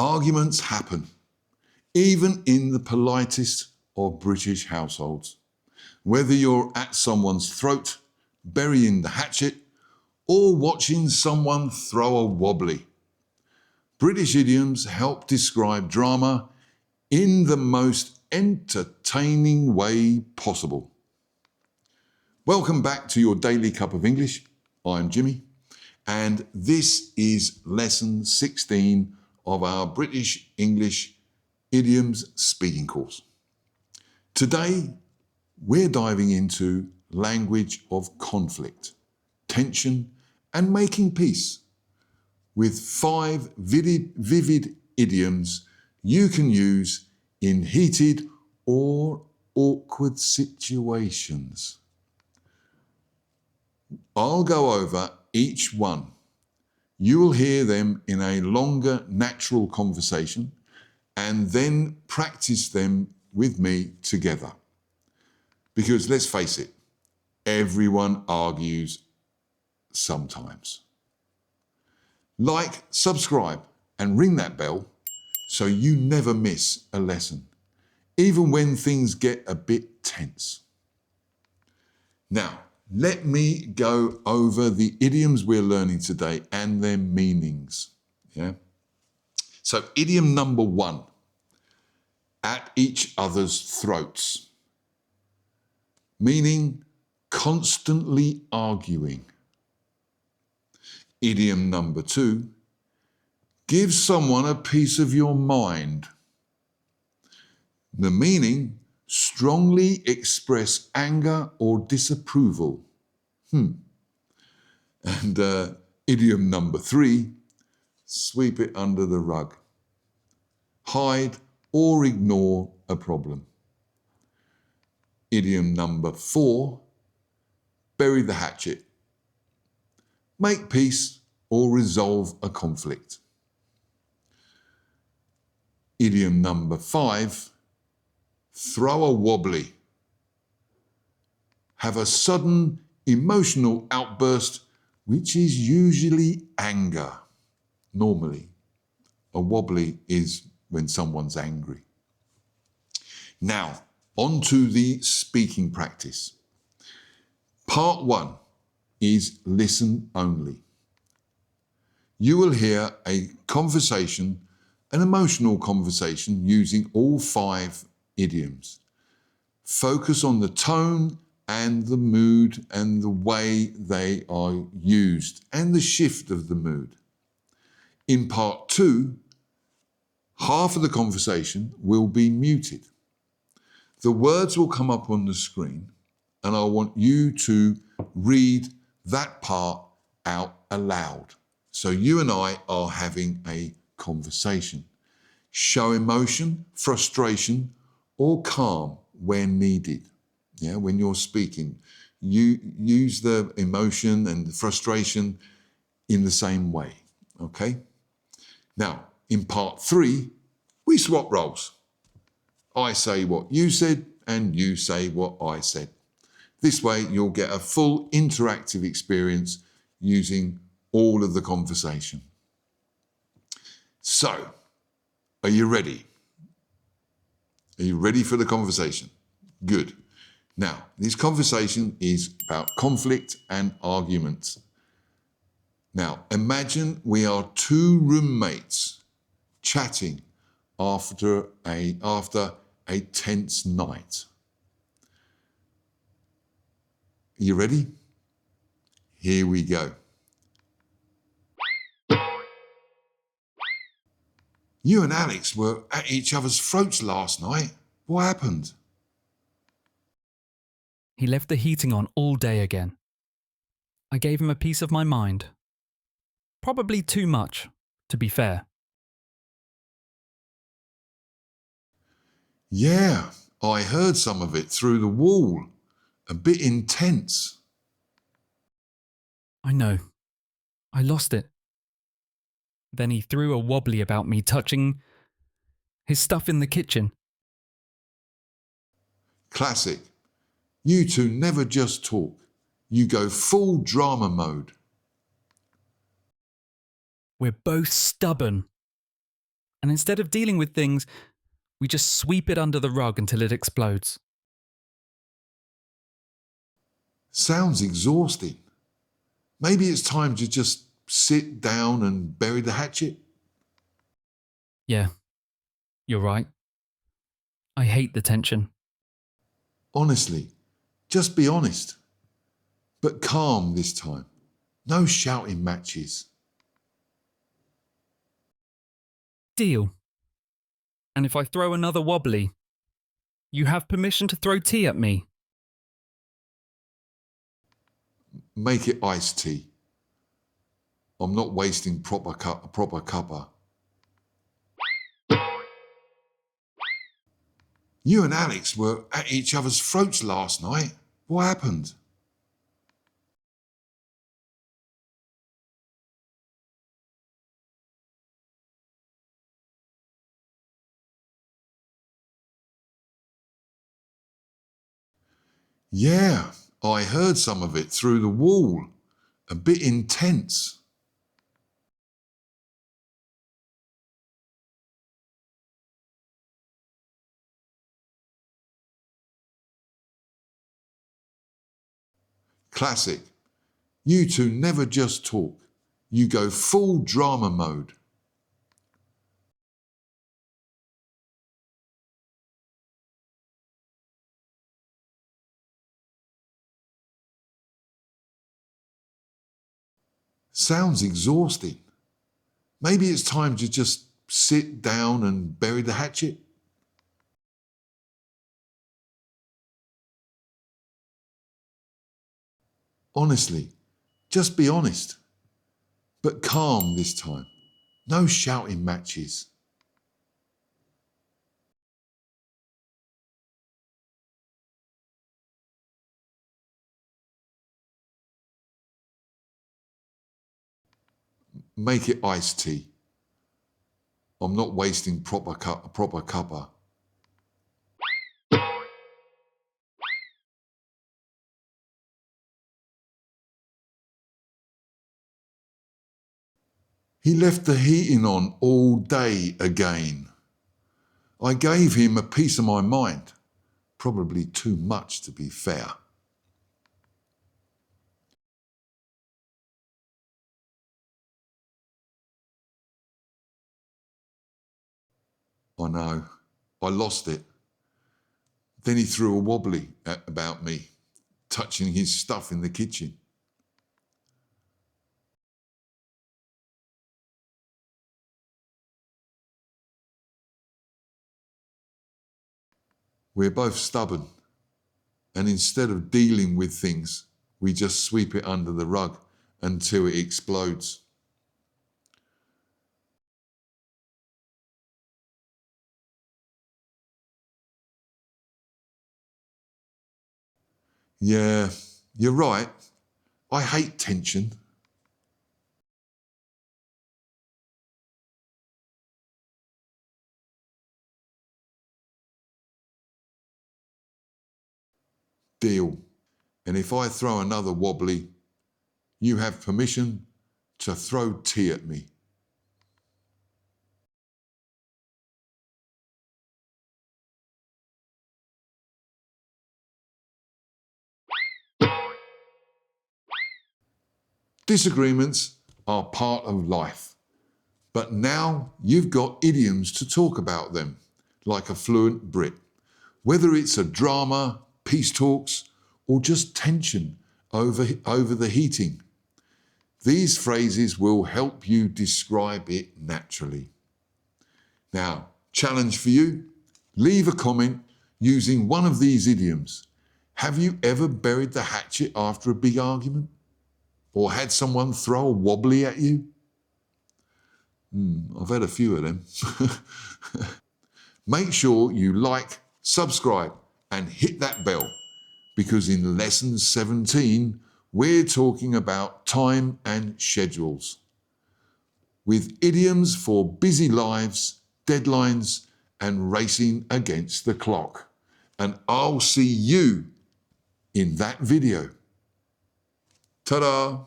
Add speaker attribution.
Speaker 1: Arguments happen, even in the politest of British households. Whether you're at someone's throat, burying the hatchet, or watching someone throw a wobbly, British idioms help describe drama in the most entertaining way possible. Welcome back to your Daily Cup of English. I'm Jimmy, and this is lesson 16 of our British English idioms speaking course. Today, we're diving into language of conflict, tension, and making peace with 5 vivid idioms you can use in heated or awkward situations. I'll go over each one. You will hear them in a longer natural conversation and then practice them with me together. Because let's face it, everyone argues sometimes. Like, subscribe, and ring that bell so you never miss a lesson, even when things get a bit tense. Now, let me go over the idioms we're learning today and their meanings. Yeah. So, idiom number 1, at each other's throats, meaning constantly arguing. Idiom number 2, give someone a piece of your mind. The meaning, strongly express anger or disapproval. And idiom number 3, sweep it under the rug. Hide or ignore a problem. Idiom number 4, bury the hatchet. Make peace or resolve a conflict. Idiom number 5, throw a wobbly. Have a sudden emotional outburst, which is usually anger. Normally, a wobbly is when someone's angry. Now, on to the speaking practice. Part 1 is listen only. You will hear a conversation, an emotional conversation using all 5 idioms. Focus on the tone and the mood and the way they are used and the shift of the mood. In part 2, half of the conversation will be muted. The words will come up on the screen and I want you to read that part out aloud. So you and I are having a conversation. Show emotion, frustration, or calm when needed. Yeah, when you're speaking, you use the emotion and the frustration in the same way. Okay? Now, in part 3, we swap roles. I say what you said and you say what I said. This way, you'll get a full interactive experience using all of the conversation. So, are you ready? Are you ready for the conversation? Good. Now, this conversation is about conflict and arguments. Now, imagine we are 2 roommates chatting after a tense night. You ready? Here we go. You and Alex were at each other's throats last night. What happened?
Speaker 2: He left the heating on all day again. I gave him a piece of my mind. Probably too much, to be fair.
Speaker 1: Yeah, I heard some of it through the wall. A bit intense.
Speaker 2: I know. I lost it. Then he threw a wobbly about me touching his stuff in the kitchen.
Speaker 1: Classic. You two never just talk. You go full drama mode.
Speaker 2: We're both stubborn. And instead of dealing with things, we just sweep it under the rug until it explodes.
Speaker 1: Sounds exhausting. Maybe it's time to just sit down and bury the hatchet?
Speaker 2: Yeah, you're right. I hate the tension.
Speaker 1: Honestly, just be honest. But calm this time. No shouting matches.
Speaker 2: Deal. And if I throw another wobbly, you have permission to throw tea at me.
Speaker 1: Make it iced tea. I'm not wasting proper cuppa. You and Alex were at each other's throats last night. What happened? Yeah, I heard some of it through the wall. A bit intense. Classic. You two never just talk. You go full drama mode. Sounds exhausting. Maybe it's time to just sit down and bury the hatchet? Honestly, just be honest. But calm this time. No shouting matches. Make it iced tea. I'm not wasting proper cuppa. He left the heating on all day again. I gave him a piece of my mind. Probably too much, to be fair. I know. I lost it. Then he threw a wobbly about me, touching his stuff in the kitchen. We're both stubborn, and instead of dealing with things, we just sweep it under the rug until it explodes. Yeah, you're right. I hate tension. Deal. And if I throw another wobbly, you have permission to throw tea at me. Disagreements are part of life. But now you've got idioms to talk about them, like a fluent Brit. Whether it's a drama, peace talks, or just tension over the heating. These phrases will help you describe it naturally. Now, challenge for you. Leave a comment using one of these idioms. Have you ever buried the hatchet after a big argument? Or had someone throw a wobbly at you? I've had a few of them. Make sure you like, subscribe, and hit that bell, because in lesson 17, we're talking about time and schedules, with idioms for busy lives, deadlines, and racing against the clock. And I'll see you in that video. Ta-da!